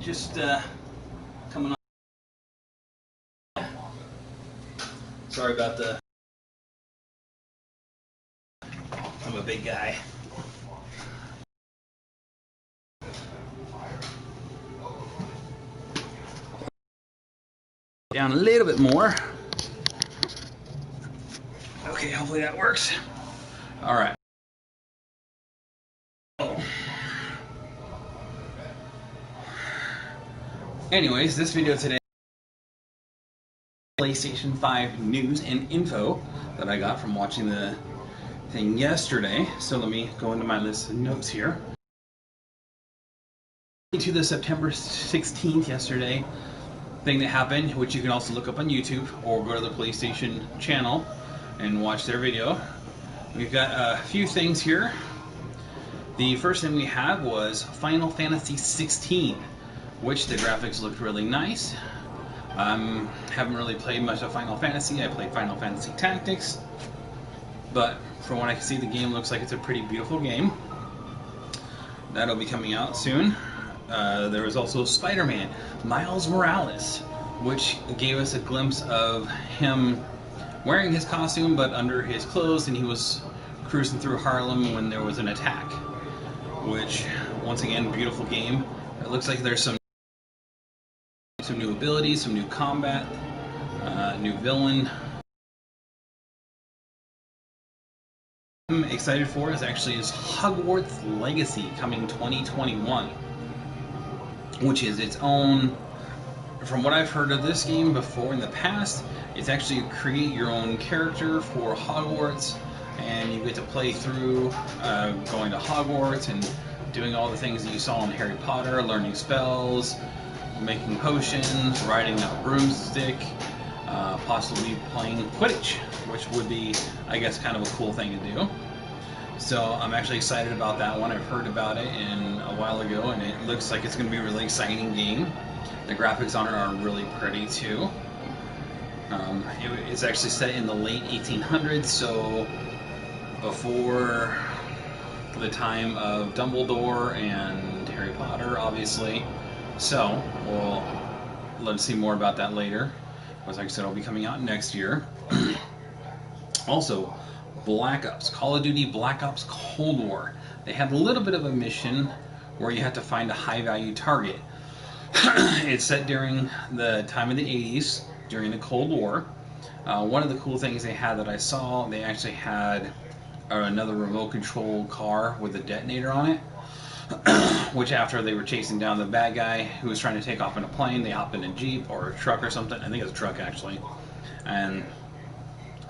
just coming on. Sorry about the... I'm a big guy. Down a little bit more. Okay, hopefully that works. All right. Oh. Anyways, this video today, PlayStation 5 news and info that I got from watching the thing yesterday. So let me go into my list of notes here. To the September 16th yesterday thing that happened, which you can also look up on YouTube or go to the PlayStation channel and watch their video. We've got a few things here. The first thing we had was Final Fantasy 16, which the graphics looked really nice. Haven't really played much of Final Fantasy. I played Final Fantasy Tactics, but from what I can see, the game looks like it's a pretty beautiful game. That'll be coming out soon. There was also Spider-Man, Miles Morales, which gave us a glimpse of him wearing his costume but under his clothes, and he was cruising through Harlem when there was an attack. Which, once again, beautiful game. It looks like there's some new abilities, some new combat, new villain. I'm excited for is Hogwarts Legacy coming 2021, which is its own. From what I've heard of this game before in the past, it's actually create your own character for Hogwarts, and you get to play through going to Hogwarts and doing all the things that you saw in Harry Potter, learning spells, making potions, riding a broomstick, possibly playing Quidditch, which would be, I guess, kind of a cool thing to do. So I'm actually excited about that one. I've heard about it a while ago, and it looks like it's going to be a really exciting game. The graphics on it are really pretty too. It's actually set in the late 1800s, so before the time of Dumbledore and Harry Potter, obviously. So let's see more about that later. As I said, it'll be coming out next year. Also, Black Ops, Call of Duty Black Ops Cold War. They had a little bit of a mission where you had to find a high-value target. It's set during the time of the 80s, during the Cold War. One of the cool things they had that I saw, they actually had another remote control car with a detonator on it, which after they were chasing down the bad guy who was trying to take off in a plane, they hopped in a Jeep or a truck or something. I think it was a truck actually, and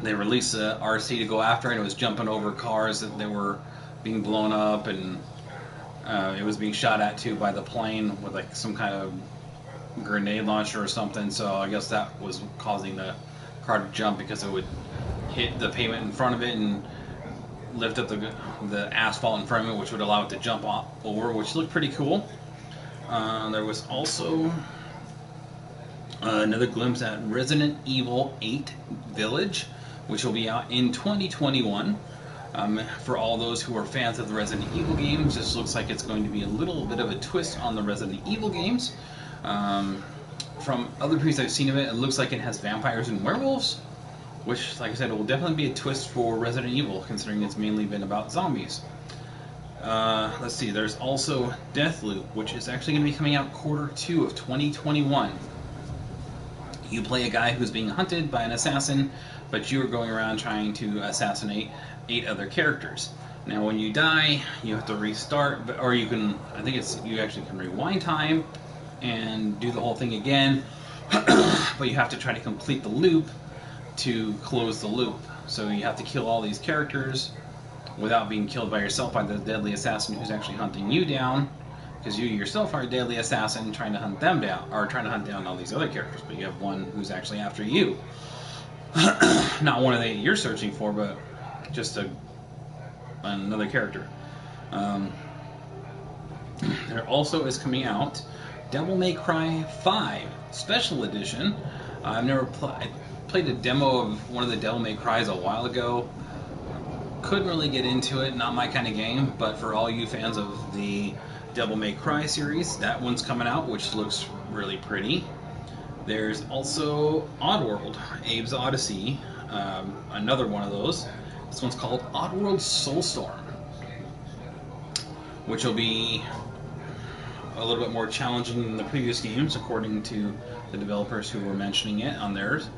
they released the RC to go after it. It was jumping over cars that they were being blown up, and it was being shot at too by the plane with like some kind of grenade launcher or something. So I guess that was causing the car to jump because it would hit the pavement in front of it and lift up the asphalt in front of it, which would allow it to jump over, which looked pretty cool. There was also another glimpse at Resident Evil 8 Village, which will be out in 2021. For all those who are fans of the Resident Evil games, this looks like it's going to be a little bit of a twist on the Resident Evil games. From other previews I've seen of it, it looks like it has vampires and werewolves, which, like I said, will definitely be a twist for Resident Evil, considering it's mainly been about zombies. Let's see, there's also Deathloop, which is actually going to be coming out Q2 of 2021. You play a guy who's being hunted by an assassin, but you are going around trying to assassinate 8 other characters. Now, when you die, you have to restart, or you can, I think you actually can rewind time and do the whole thing again, but you have to try to complete the loop to close the loop. So you have to kill all these characters without being killed by yourself by the deadly assassin who's actually hunting you down, because you yourself are a deadly assassin trying to hunt them down, or trying to hunt down all these other characters, but you have one who's actually after you. Not one of the you're searching for, but just another character. There also is coming out Devil May Cry 5 Special Edition. I've never played a demo of one of the Devil May Cries a while ago. Couldn't really get into it, not my kind of game, but for all you fans of the Devil May Cry series. That one's coming out, which looks really pretty. There's also Oddworld, Abe's Odyssey, another one of those. This one's called Oddworld Soulstorm, which will be a little bit more challenging than the previous games, according to the developers who were mentioning it on theirs.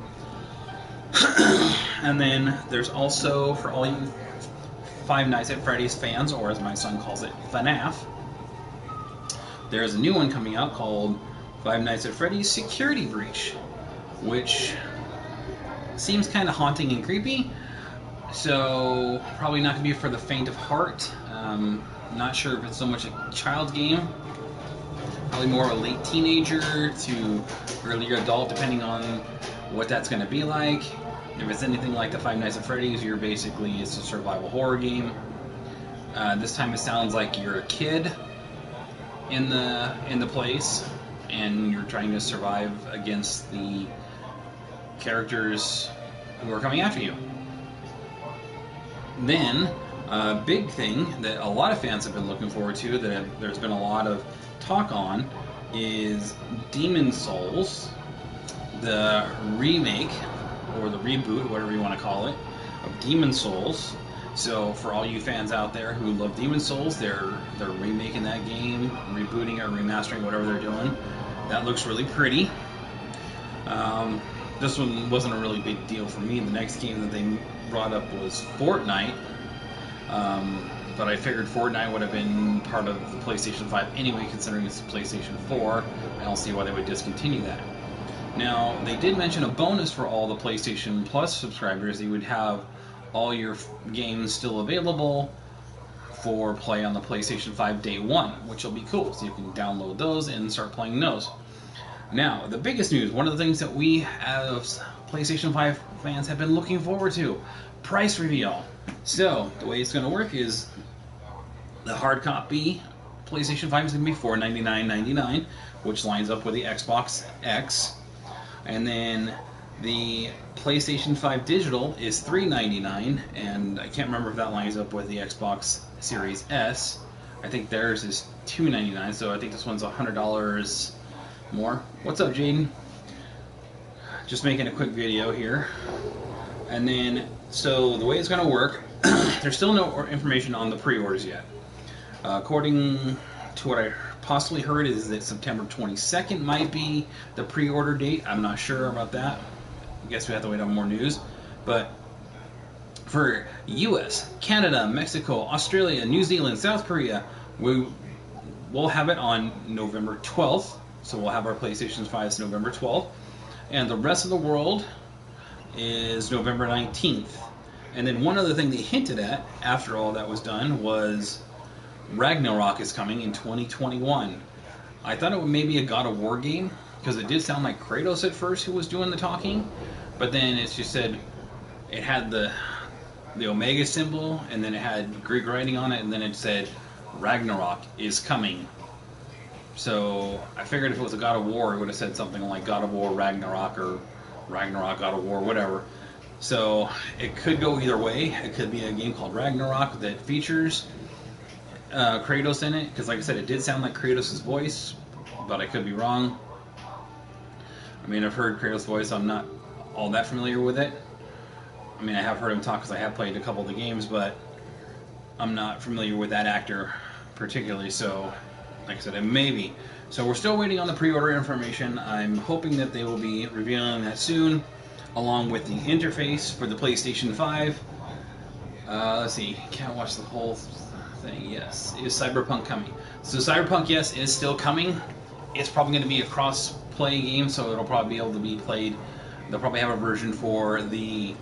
And then there's also, for all you Five Nights at Freddy's fans, or as my son calls it, FNAF, there's a new one coming out called Five Nights at Freddy's Security Breach, which seems kind of haunting and creepy, so probably not going to be for the faint of heart. Not sure if it's so much a child's game, probably more of a late teenager to earlier adult, depending on what that's going to be like. If it's anything like the Five Nights at Freddy's, it's a survival horror game. This time it sounds like you're a kid in the place, and you're trying to survive against the characters who are coming after you. Then, a big thing that a lot of fans have been looking forward to, that there's been a lot of talk on, is Demon Souls, the remake, or the reboot, whatever you want to call it, of Demon Souls. So for all you fans out there who love Demon Souls, they're remaking that game, rebooting or remastering, whatever they're doing. That looks really pretty. This one wasn't a really big deal for me. The next game that they brought up was Fortnite. But I figured Fortnite would have been part of the PlayStation 5 anyway, considering it's PlayStation 4. I don't see why they would discontinue that. Now, they did mention a bonus for all the PlayStation Plus subscribers. You would have all your games still available for play on the PlayStation 5 day one, which will be cool. So you can download those and start playing those. Now, the biggest news, one of the things that we as PlayStation 5 fans have been looking forward to, price reveal. So, the way it's going to work is the hard copy PlayStation 5 is going to be $499.99, which lines up with the Xbox X. And then the PlayStation 5 digital is $399, and I can't remember if that lines up with the Xbox Series S. I think theirs is $299, so I think this one's $100 more. What's up, Jaden? Just making a quick video here. And then, so the way it's going to work, there's still no information on the pre-orders yet. According to what I possibly heard is that September 22nd might be the pre-order date. I'm not sure about that. I guess we have to wait on more news. But for US, Canada, Mexico, Australia, New Zealand, South Korea, we'll have it on November 12th. So we'll have our PlayStation 5s November 12th. And the rest of the world is November 19th. And then one other thing they hinted at after all that was done was Ragnarok is coming in 2021. I thought it would maybe a God of War game, because it did sound like Kratos at first who was doing the talking, but then it just said it had the Omega symbol, and then it had Greek writing on it, and then it said Ragnarok is coming. So I figured if it was a God of War, it would have said something like God of War Ragnarok, or Ragnarok God of War, whatever. So it could go either way. It could be a game called Ragnarok that features Kratos in it, because like I said, it did sound like Kratos' voice, but I could be wrong. I mean, I've heard Kratos' voice, I'm not all that familiar with it. I mean, I have heard him talk because I have played a couple of the games, but I'm not familiar with that actor particularly, so like I said, it may be. So we're still waiting on the pre-order information. I'm hoping that they will be revealing that soon, along with the interface for the PlayStation 5. Let's see, can't watch the whole thing. Yes, is Cyberpunk coming? So Cyberpunk, yes, is still coming. It's probably going to be a cross-play game, so it'll probably be able to be played. They'll probably have a version for the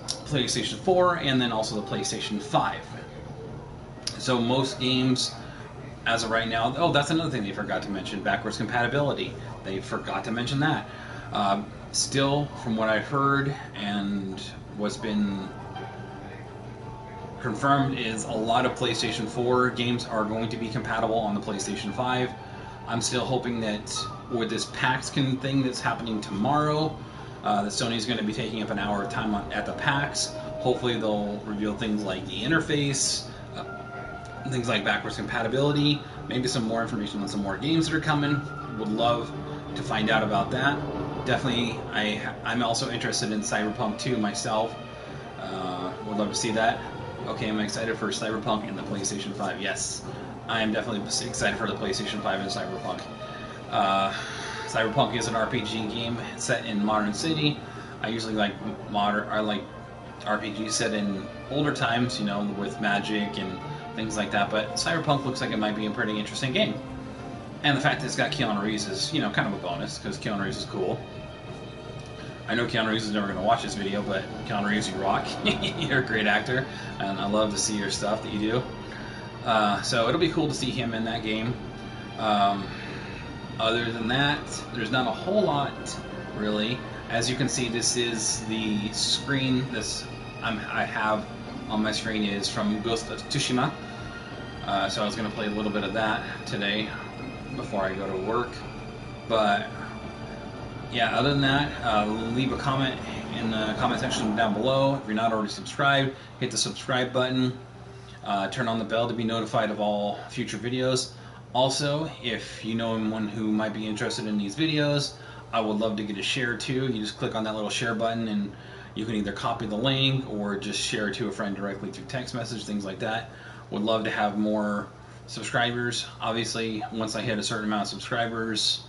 PlayStation 4 and then also the PlayStation 5. So most games, as of right now, oh, that's another thing they forgot to mention, backwards compatibility. They forgot to mention that. Still, from what I've heard and what's been confirmed, is a lot of PlayStation 4 games are going to be compatible on the PlayStation 5. I'm still hoping that with this PAX thing that's happening tomorrow, that Sony's going to be taking up an hour of time at the PAX. Hopefully they'll reveal things like the interface, things like backwards compatibility, maybe some more information on some more games that are coming. Would love to find out about that. Definitely, I'm also interested in Cyberpunk 2 myself. Would love to see that. Okay, I'm excited for Cyberpunk and the PlayStation 5. Yes, I am definitely excited for the PlayStation 5 and Cyberpunk. Cyberpunk is an RPG game set in modern city. I usually like RPGs set in older times, you know, with magic and things like that. But Cyberpunk looks like it might be a pretty interesting game. And the fact that it's got Keanu Reeves is, you know, kind of a bonus, because Keanu Reeves is cool. I know Keanu Reeves is never going to watch this video, but Keanu Reeves, you rock. You're a great actor, and I love to see your stuff that you do. So it'll be cool to see him in that game. Other than that, there's not a whole lot, really. As you can see, this is the screen. I have on my screen is from Ghost of Tsushima. So I was going to play a little bit of that today before I go to work. But yeah, other than that, leave a comment in the comment section down below. If you're not already subscribed, hit the subscribe button. Turn on the bell to be notified of all future videos. Also, if you know anyone who might be interested in these videos, I would love to get a share too. You just click on that little share button and you can either copy the link or just share it to a friend directly through text message, things like that. Would love to have more subscribers. Obviously, once I hit a certain amount of subscribers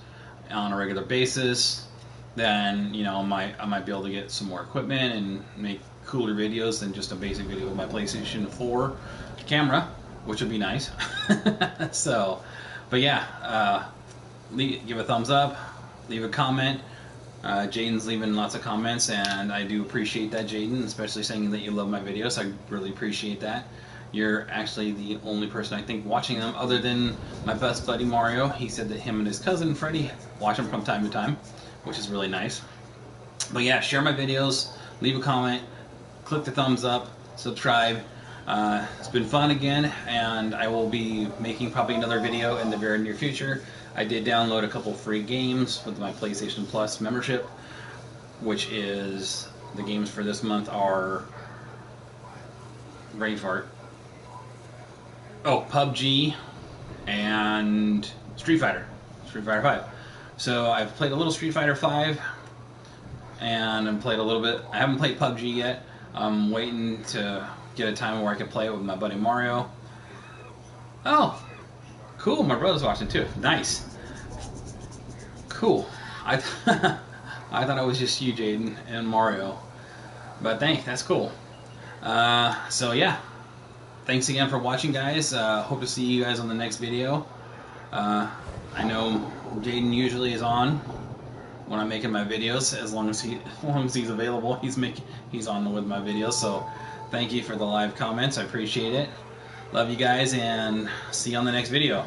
on a regular basis, then, you know, I might be able to get some more equipment and make cooler videos than just a basic video with my PlayStation 4 camera, which would be nice. So, but yeah, give a thumbs up, leave a comment. Jaden's leaving lots of comments, and I do appreciate that, Jaden, especially saying that you love my videos. I really appreciate that. You're actually the only person I think watching them, other than my best buddy Mario. He said that him and his cousin Freddie watch them from time to time, which is really nice. But yeah, share my videos, leave a comment, click the thumbs up, subscribe. It's been fun again, and I will be making probably another video in the very near future. I did download a couple free games with my PlayStation Plus membership, which is, the games for this month are, brain fart. Oh, PUBG and Street Fighter 5. So I've played a little Street Fighter 5, and I've played a little bit. I haven't played PUBG yet. I'm waiting to get a time where I can play it with my buddy Mario. Oh, cool! My brother's watching too. Nice. Cool. I thought it was just you, Jaden, and Mario, but thanks. That's cool. So yeah. Thanks again for watching, guys. Hope to see you guys on the next video. I know Jaden usually is on when I'm making my videos, as long as he's available. He's on with my videos. So thank you for the live comments. I appreciate it. Love you guys, and see you on the next video.